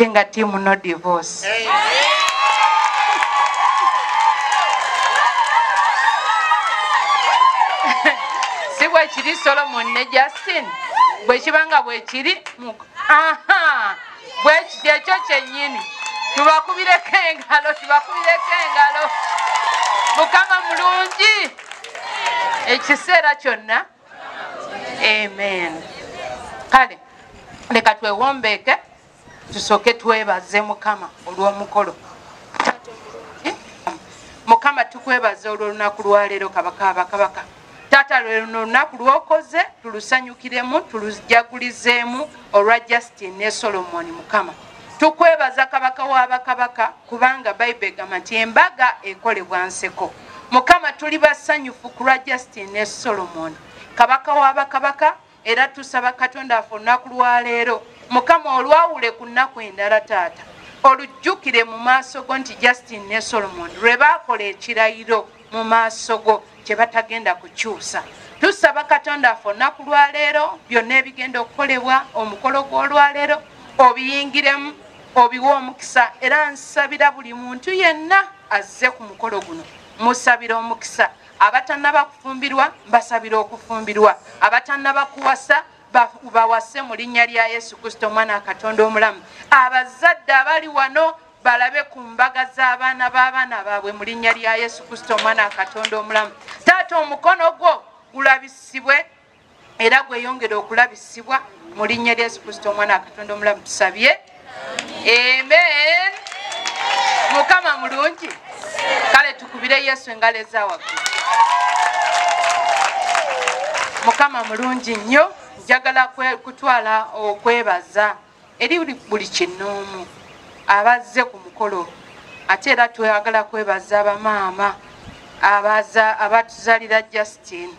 ate nga tiimu no divorce. Si bwe kiri Solomon ne Justin bwe kibanga bwe kiri bwe kiti ekyo kyennyini tubakubireko engalo Mukama mulungi ekiseera kyonna. Amen. Kale leka twewombeeke tusooke twebaze Mukama olw'omukolo. Mukama tukwebaze olw'olunaku lwaleero kabaka abakabaka. Taata luno lunaku lw'okoze tulusanyukiremu tulujagulizeemu olwa Justin ne Solomon. Mukama tukwebaza kabaka w'abakabaka kubanga Bayibuli egamba nti embaga ekolebwa nseko. Mukama tuli basanyufu ku lwa Justin ne Solomon kabaka w'abakabaka, era tusaba Katonda affe olunaku lwaleero Mukama olwawule ku nnaku endala taata olujjukire mu maaso go nti Justin ne Solomon lwe baakola ekirayiro mu maaso go kye batagenda kukyusa. Tusaba Katonda affe olunaku lwaleero byonna ebigenda okukolebwa omukolo gw'olwaleero obiyingiremu obiwa omukisa, era nsabira buli muntu yenna azze ku mukolo guno musabira omukisa. Abatannaba kufumbirwa mbasabira okufumbirwa, abatannaba kuwasa bawase mu linnya lya Yesu Kristo Omwana wa Katonda omulamu. Abazadde abali wano balabe ku mbaga z'abaana b'abaana baabwe mu linnya lya Yesu Kristo Omwana wa Katonda omulamu. Taata omukono gwo gulabisibwe era gweyongere okulabisibwa mu linnya lya Yesu Kristo Omwana wa Katonda omulamu tusabye. Amen. Mukama mulungi. Kale tukubire Yesu engalo ezawaggulu. Mukama mulungi nnyo. Njagala kutwala okwebaza eri buli kinoomu abazze ku mukolo, ate era twagala kwebaza abamaama abatuzalira Justin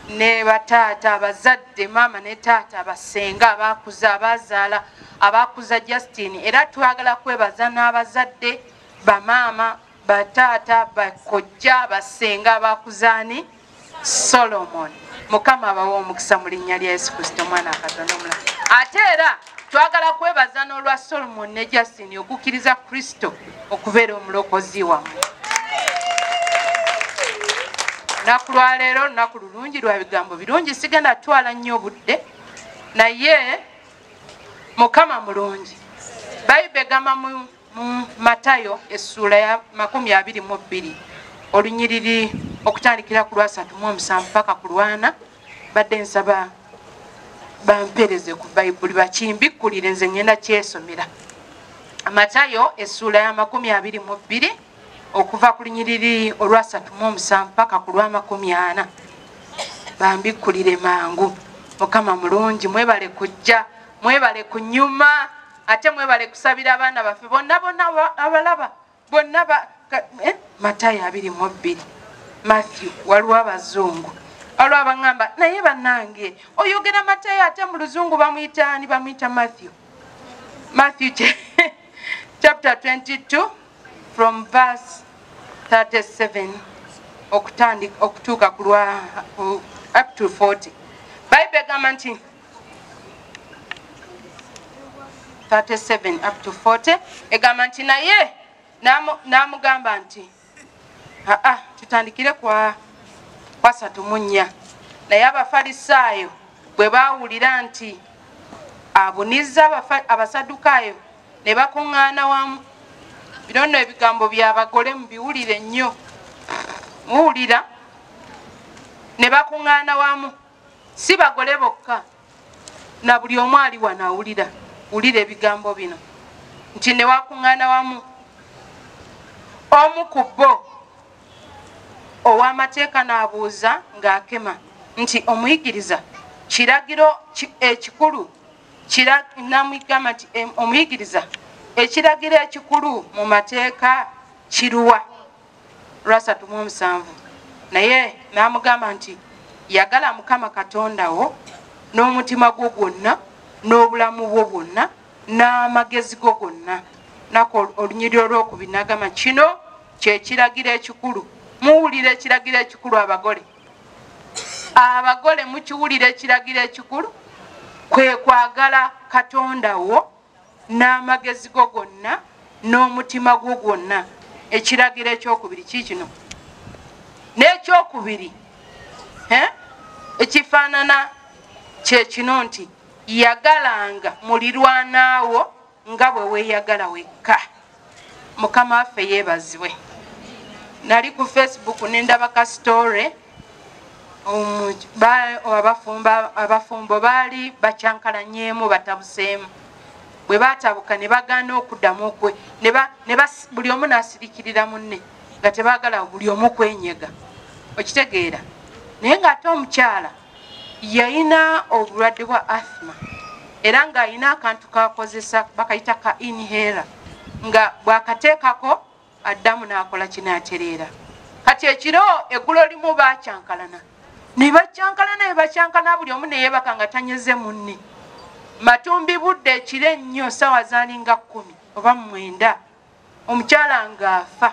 ne bataata abazadde maama ne taata abasenga abakuza abazaala abakuza Justin, era twagala kwebaza n'abazadde bamaama bataata bakojja basenga abakuzaani Solomon. Mukama abawa omukisa mu linnya lya Yesu Kristo Omwana wa Katonda omulamu. Ate era twagala kwebaza n'olwa Solomon ne Justin okukkiriza Kristo okubeera omulokozi wammwe. Lunaku lwaleero lunaku lulungi lwa bigambo birungi, sigenda twala nnyo budde naye Mukama mulungi. Bayibuli egamba mu Matayo essuula ya 22 olunyiriri okutandikira ku lwa 37 paka ku lwa 4. Badde nsaba bampereze ku Bayibuli bakimbikkulire nze ngenda kyesomera. Matayo essuula ya 22 okuva ku lunyiriri olwa 37 paka ku lwa 40. Bambikkulire mangu. Mukama mulungi, mwebale kujja, mwebale kunyuma, ate mwebale kusabira abaana baffe bonna abalaba bonna Matayo 22. Matthew waliwo abazungu waliwo abangamba naye bannange oyogera Matayo ate mu luzungu bamuyita Matthew. Matthew chapter 22 from verse 37 okutuuka ku lwa up to 40. Bayibuli egamba nti 37 up to 40 egamba nti naye n'amugamba nti tutandikire kwa 34. Naye Abafalisaayo bwe baawulira nti abuniza Abasadukaayo ne bakuŋŋaana wamu. Bino nno ebigambo by'abagole mubiwulire nnyo. Muwulira? Ne bakuŋŋaana wamu. Si bagole bokka, na buli omu ali wano awulira. Wulira ebigambo bino nti ne wakuŋŋaana wamu. Omu ku bo ow'amateeka n'abuuza ng'akema nti omuyigiriza kiragiro ekikulu namugamba nti omuyigiriza ekiragiro ekikulu mu mateeka kiruwa? Lwa 37. Naye n'amugamba nti yagala Mukama Katonda wo n'omutima gwo gwonna n'obulamu bwo bwonna n'amagezi go gonna. Nako olunyiriri olwokubiri n'agamba kino kye kiragiro ekikulu. Muwulire ekiragiro ekikulu abagole. Mukiwulire ekiragiro ekikulu kwe kwagala Katonda wo n'amagezi go gonna n'omutima gwo gwonna. Ekiragiro ekyokubiri kikino n'ekyokubiri ekifaanana kyekino nti yagalanga mulirwanaawo nga bwe weeyagala wekka. Mukama waffe yeebazibwe. Nali ku Facebook nendaba ka story abafumbo baali bakyankalanyeemu batabuseemu. Bwe baatabuka ne bagaana okuddamu okwe buli omu n'asirikirira munne nga tebaagala buli omu kwenyega. Okitegeera? Naye ng'ate omukyala yalina obulwadde bwa asthma era ng'alina akantu kakozesa bakayita ka inhaler nga bw'akateekako addamu n'akola kinaatereera. Kati ekiro eggulo limu baakyankalana ne bakyankalana buli omu ne yeebaka nga tanyeze munne. Matumbi budde ekiro ennyo ssaawa zaalinga 10 oba 9 omukyala ng'afa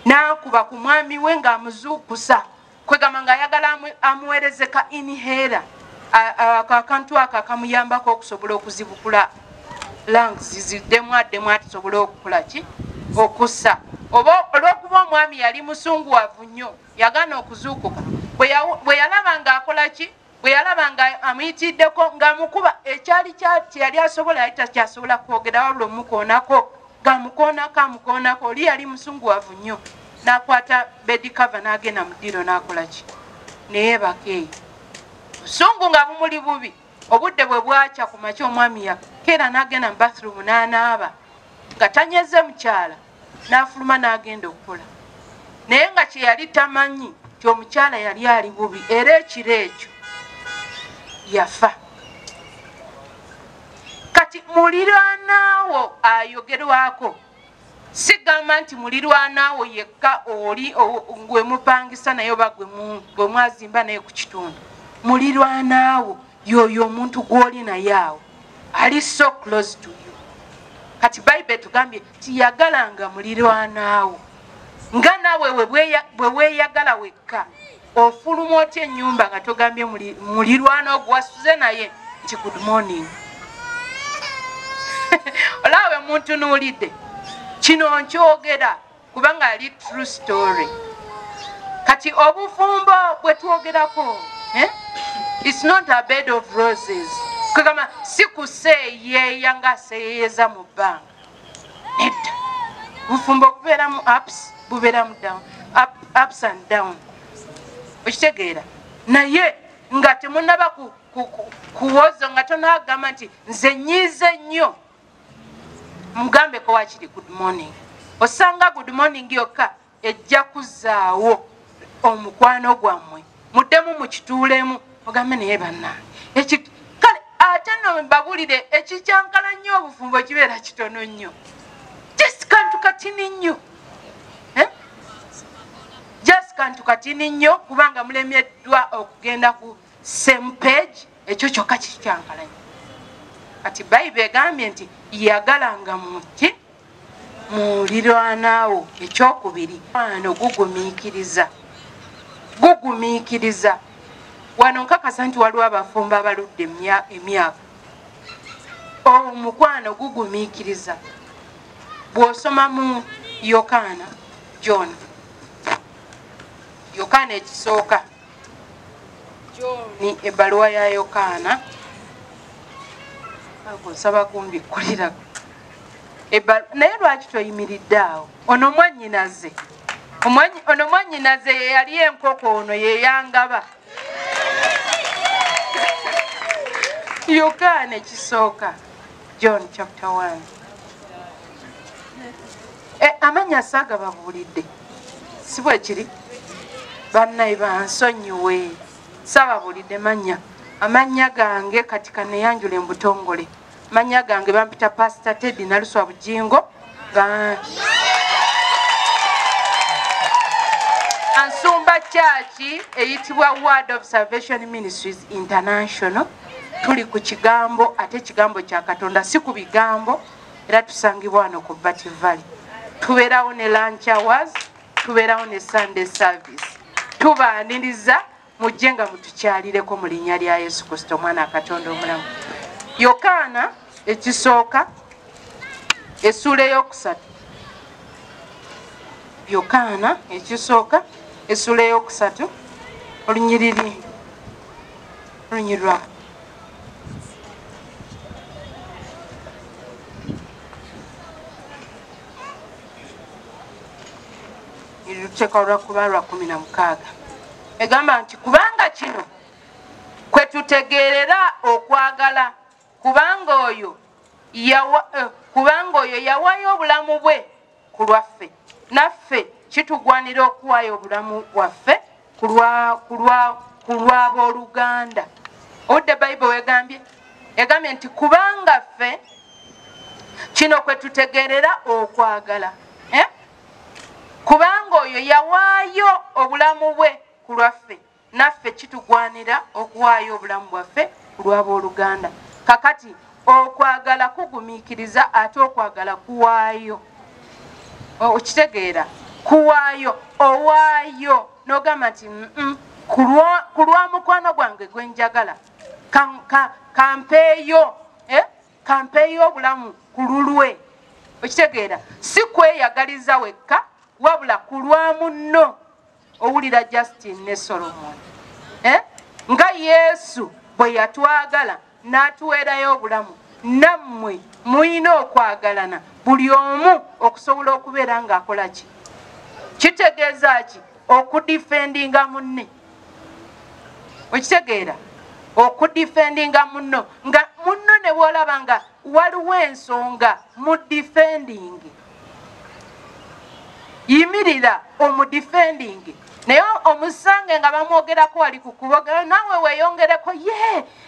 n'akuba ku mwami we ng'amuzuukusa kwegamba ng'ayagala amuweereze ka inhaler akantu ako akamuyambako okusobola okuzibukula lungs ziddemu addemu atisobole okukola ki okussa. Oba olw'okuba omwami yali musunguwavu nnyo yagaana okuzuukuka bwe yalaba ng'akola ki bwe yalaba nga amuyitiddeko ng'amukuba ekyali yali asobola yali takyasobola kwogera wabula omukoonako ng'amukoonako oli yali musunguwavu nnyo n'akwata bedi cover n'agenda mu ddiro n'akola ki neyeebaka eyo. Busungu nga bumuli bubi. Obudde bwe bwakya ku makya omwami yakeera n'agenda mu bathroom n'anaaba nga tanyeze mukyala n'afuluma n'agenda okukola. Naye nga kye yali tamanyi nti omukyala yali ali bubi era ekiro ekyo yafa. Kati mulirwanaawo ayogerwako sigamba nti mulirwanaawo yekka oli gwe mupangisa naye oba gwe mwazimba naye ku kitundu. Mulirwanaawo yoyo omuntu gw'oli naye awo ali so close to you. Kati Bible tugambye tiyagalanga mulirwanaawo nga naawe bwe weeyagala wekka. Ofuluma otya ennyumba nga togambye mulirwana ogwasuze naye nti good morning. Olaawe muntu nuulidde kino nkyogera kubanga ali true story. Kati obufumbo bwe twogerako it's not a bed of roses. Kugamba si kuseeyeeya ng'aseeyeeyeza mu bbanga. Nedda. Bufumbo bubeeramu ups bubeeramu down, ups and down. Okitegeera? Naye nga temunnaba kuwozo nga tonaagamba nti nze nyiize nnyo mugambeko wakiri good morning. Osanga good morning yokka ejja kuzaawo omukwano gwammwe muddemu mukituulemu ogambe naye bannange kale ate no mbabulire ekikyankala nnyo obufumbo kibeera kitono nnyo. Just kantu katini nnyo just kantu katini nnyo kubanga mulemeddwa okugenda ku same page. Ekyo kyokka kikyankala nnyo. Kati Bible egambye nti yagalanga muti mulirwanaawo. Ekyokubiri wano gugumiikiriza. Wano nkakasa nti waliwo abafumbo abaludde emyaka. Omukwano gugumiikiriza. Bw'osoma mu Yokaana John ekisooka ni ebbaluwa ya Yokaana nsaba kumbikkulirako naye lwaki toyimiridde awo? Ono mwannyinaze yeyali enkoko ono yeyangaba. Yokaana ekisooka John chapter 1. Amanya saagababuulidde si bwe kiri? Bannaye bansonyiwe sababuulidde amanya gange kati kaneyanjula embutongole. Manya gange bampita Pastor Teddy Naluswa Bujingo Ansumba Church eyitibwa Word of Salvation Ministries International. Tuli ku kigambo ate kigambo kya Katonda si ku bigambo era tusangibwa wano ku Bati Valley. Tubeerawo ne lunch hours, tubeerawo ne Sunday service. Tubaaniriza mujje nga mutukyalireko mu linnya lya Yesu Kristo mwana Katonda omulamu. Yokaana ekisooka essula eyokusatu Yokaana ekisooka essula eyokusatu olunyiriri lunyirwa luteeka olwakuba lwa 16 egamba nti kubanga kino kwe tutegeerera okwagala kubanga oyo yawaayo obulamu bwe ku lwaffe naffe kitugwanira okuwaayo obulamu bwaffe ku lw'abooluganda. Obudde Bayibuli wegambye egambye nti kubanga ffe kino kwe tutegeerera okwagala kubanga oyo yawaayo obulamu bwe ku lwaffe naffe kitugwanira okuwaayo obulamu bwaffe ku lw'abooluganda. Kakati okwagala kugumiikiriza ate okwagala kuwaayo. Okitegeera kuwaayo owaayo n'ogamba nti ku lwa mukwano gwange gwe njagala kampeeyo obulamu ku lulwe. Okitegeera si kweyagaliza wekka wabula ku lwa munno. Owulira Justin ne Solomon nga Yesu bwe yatwagala n'atuweerayo obulamu nammwe muyina okwagalana buli omu okusobola okubeera ng'akola ki kitegeeza ki okudifendinga munne. Okitegeera okudifendinga munno nga munno ne bw'olaba nga waliwo ensonga mu difendingi yimirira omudifendingi naye omusange nga bamwogerako wali ku kubogera naawe weeyongereko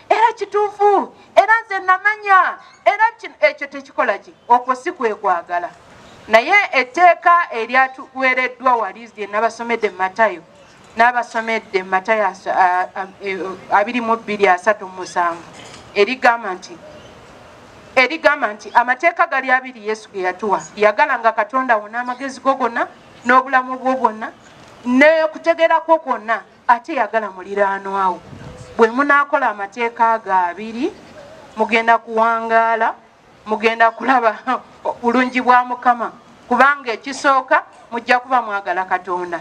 era kituufu era nze namanya era ekyo tekikola ki okwo si kwekwagala. Naye etteeka eryatuweereddwa wali lye nabasomedde Matayo n'abasomedde Matayo 22:37 erigamba nti amateeka gali abiri Yesu ge yatuwa yagalanga Katonda wo n'amagezi go gonna n'obulamu bwo bwonna n'okutegeera kwo kwonna ate yagala muliraanwa wo. Bwe munaakola amateeka ago abiri mugenda kuwangaala mugenda kulaba bulungi bwa Mukama kubanga ekisooka mujja kuba mwagala Katonda.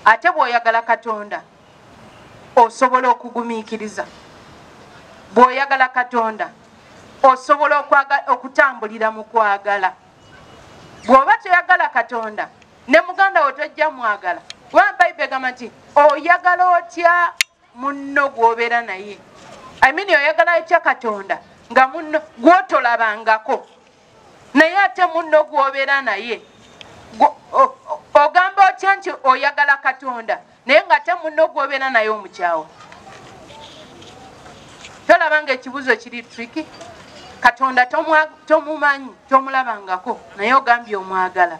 Ate bw'oyagala Katonda osobola okugumiikiriza. Bw'oyagala Katonda osobola okutambulira mu kwagala. Bw'oba toyagala Katonda ne muganda wo tojja mwagala. Bayibuli egamba nti oyagala otya munno gw'obeera naye. Oyagala otya Katonda nga munno gw'otolabangako naye ate munno gw'obeera naye ogamba otya nti oyagala Katonda naye nga ate munno gw'obeera naye omukyawa. Tolaba ng'ekibuzo kiri tricky. Katonda tomumanyi tomulabangako naye ogambye omwagala.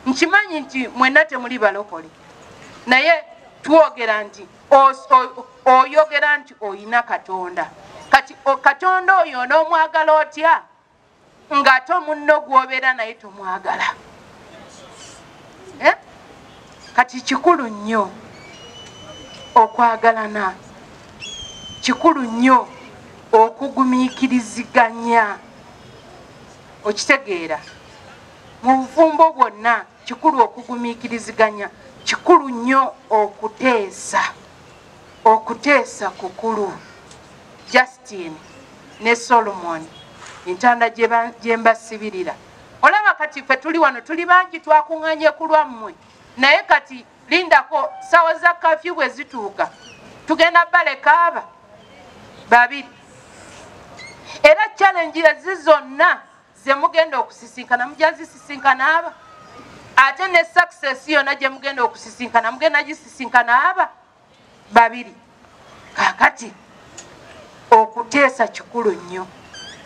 Nkimanyi nti mwenna temuli balokole naye twogera nti oyogera nti oyina Katonda. Kati Katonda oyo n'omwagala otya ng'ate munno gw'obeera naye tomwagala. Kati kikulu nnyo okwagalana, kikulu nnyo okugumiikiriziganya. Okitegeera mu bufumbo bwonna kikulu okugumiikiriziganya, kikulu nnyo okuteesa kukulu. Justin ne Solomon entanda gye mbasibirira. Olaba kati ffe tuli wano tuli bangi twakuŋŋaanye ku lwammwe naye kati lindako ssaawa za kafyu bwe zituuka tugenda baleka aba babiri. Era challenge ezi zonna ze mugenda okusisinkana mujja zisisinkana aba ate ne success yonna gye mugenda okusisinkana mugenda gisisinkana aba babiri. Kakati okuteesa kikulu nnyo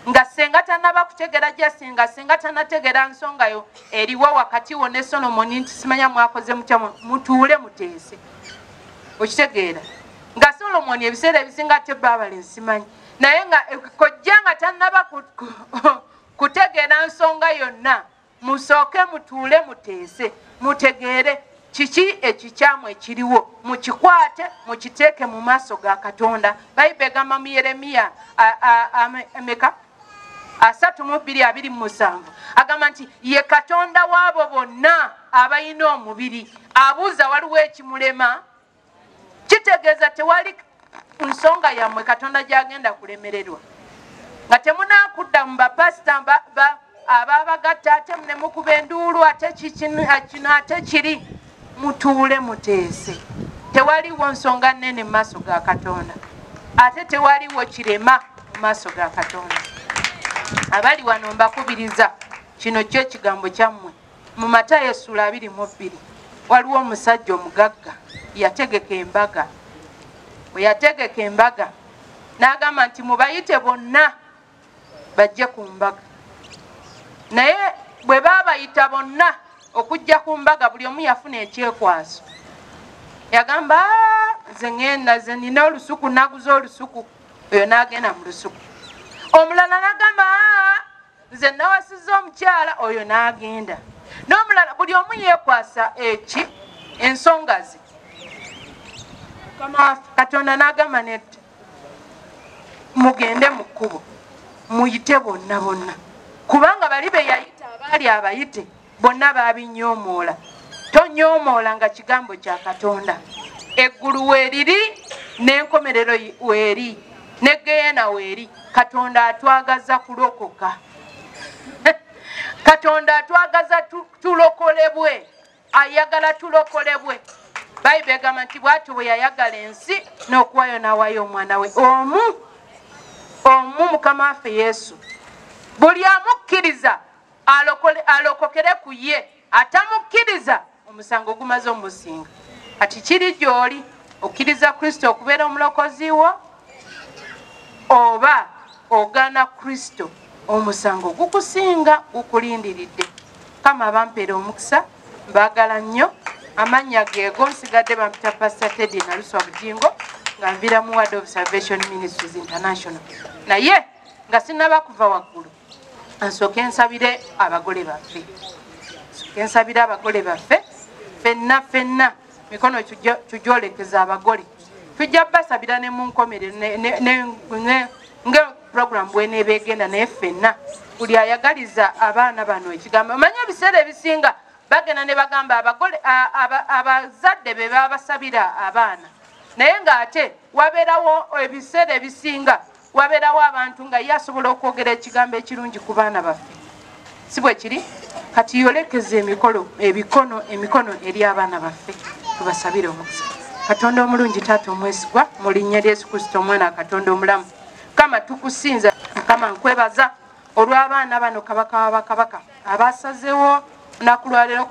nga senga tanaba kutegera Justin nga senga tanategera nsonga yo eriwo wakati wo ne Solomon nti simanya mwakoze mutya mutuule muteese. Okitegeera nga Solomon ebiseera ebisinga te babale nsimanyi naye nga kojja nga tanaba kutegeera nsonga yonna musooke mutuule muteese mutegeere kiki ekikyamu ekiriwo mukikwate mukiteeke mu maaso ga Katonda. Bayibuli egamba mu Yeremiya 3:27 agamba nti ye Katonda w'abo bonna abalina omubiri. Abuuza waliwo ekimulema? Kitegeeza tewali nsonga yammwe Katonda gy'agenda kulemererwa. Nga temunaakudda mu bapasita ababagatta ate ne mukuba enduulu ate kino ate kiri. Mutuule muteese. Tewaliwo nsonga nnene mu maaso ga Katonda. Ate tewaliwo kirema mu maaso ga Katonda. Abali wano mbakubiriza kino kyo ekigambo kyammwe. Mu Matayo 22 waliwo omusajja omugagga yategeka embaga. Bwe yategeka embaga n'agamba nti mubayite bonna bajje ku mbaga. Naye bwe baabayita bonna okujja ku mbaga buli omu yafuna ekyekwaso. Yagamba nze ngenda nze nina olusuku naguza olusuku. Oyo n'agenda mu lusuku. Omulala n'agamba nze nawasizza omukyala. Oyo n'agenda. N'omulala buli omu yeekwasa ensonga ze. Katonda n'agamba nti mugende mu kkubo muyite bonna bonna. Kubanga bali be yayita abaali abayite bonna baabinyoomoola. Tonyoomoola nga kigambo kya Katonda. Eggulu weeriri n'enkomerero weeri ne Geena weeri. Katonda atwagaza kulokoka. Katonda atwagaza tulokolebwe. Ayagala tulokolebwe. Bayibuli egamba nti bw'atyo bwe yayagala ensi n'okuwayo n'awayo omwana we omu Mukama waffe Yesu. Buli amukkiriza alokokere ku ye. Atamukkiriza omusango gumaze omusinga. Kati kiri gy'oli okkiriza Kristo okubeera omulokozi wo oba ogaana Kristo omusango gukusinga gukulindiridde. Kama bampeera omukisa mbaagala nnyo. Amannya geego nsigadde bampita Pastor Teddy Naluswa Bugingo nga nvira mu Word of Salvation Ministries International. Naye nga sinaba kuva waggulu ansooke nsabire abagole baffe. Nsabire abagole baffe ffenna mikono tujolekeza abagole. Tujja basabira ne mu nkomerero nga program bw'eneeba egenda naye ffenna buli ayagaliza abaana bano ekigambo. Manya ebiseera ebisinga bagenda ne bagamba abagole abazadde be babasabira abaana. Naye ng'ate wabeerawo ebiseera ebisinga wabeerawo abantu nga ye asobola okwogera ekigambo ekirungi ku baana baffe. Si bwe kiri? Kati yolekeze emikono eri abaana baffe tubasabire omukisa. Katonda omulungi Taata omwesigwa mu linnya lya Yesu Kristo omwana Katonda omulamu. Kama tukusinza Kama nkwebaza olw'abaana bano kabaka w'abakabaka abasazeewo olunaku lwaleero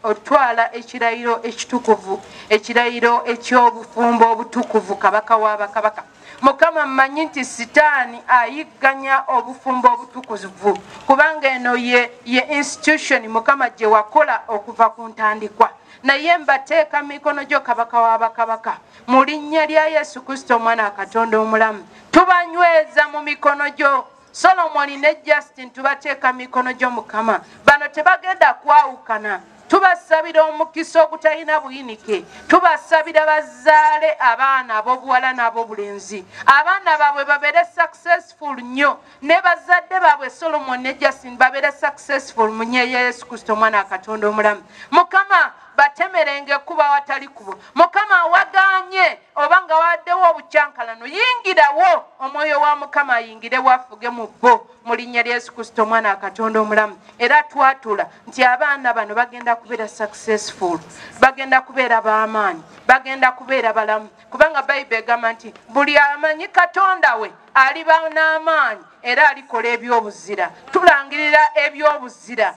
otwala ekirayiro ekitukuvu, ekirayiro eky'obufumbo obutukuvu kabaka w'abakabaka. Mukama mmanyi nti sitaani ayigganya obufumbo obutukuvu kubanga eno ye institution Mukama gye wakola okuva ku ntandikwa. Naye mbateeka mikono gyo kabaka w'abakabaka mu linnya lya Yesu Kristo omwana Katonda omulamu. Tubanyweza mu mikono gyo. Solomoni ne Justin tubateeka mikono gyo Mukama. Bano tebagenda kwawukana. Tubasabira omukisa ogutalina buyinike. Tubasabira bazaale abaana ab'obuwala n'ab'obulenzi. Abaana baabwe babeere successful nnyo. Ne bazadde baabwe Solomoni ne Justin babeere successful mu nnya ya Yesu Kristo omwana Katonda omulamu. Mukama batemerenge kuba watali kubo. Mukama waganye obanga waddewo obukyankalano yingirawo omwoyo wa Mukama ayingire wafuge mu bo mu linnya lya Yesu Kristo omwana Katonda omulamu. Era twatula nti abaana bano bagenda kubeera successful, bagenda kubeera b'amaanyi, bagenda kubeera balamu kubanga Bayibuli egamba nti buli amanyi Katonda we aliba n'amaanyi era alikola ebyobuzira. Tulangirira ebyobuzira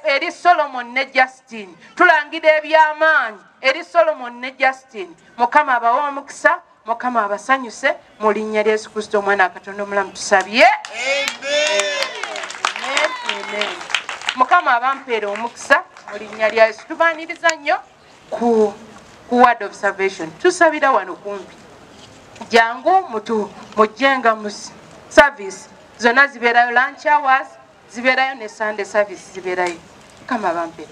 eri Solomon ne Justin. Tulangira eby'amaanyi eri Solomon ne Justin. Mukama abawa omukisa, Mukama abasanyuse mu linnya lya Yesu Kristo omwana Katonda omulamu tusabye. Amen. Mukama abampeera omukisa mu linnya lya Yesu. Tubaaniriza nnyo ku Word of Salvation. Tusabira wano kumpi. Jangu mujjenga mu service zonna zibeerayo lunch hours zibeerayo ne Sunday service zibeerayo. Mukama abampeera.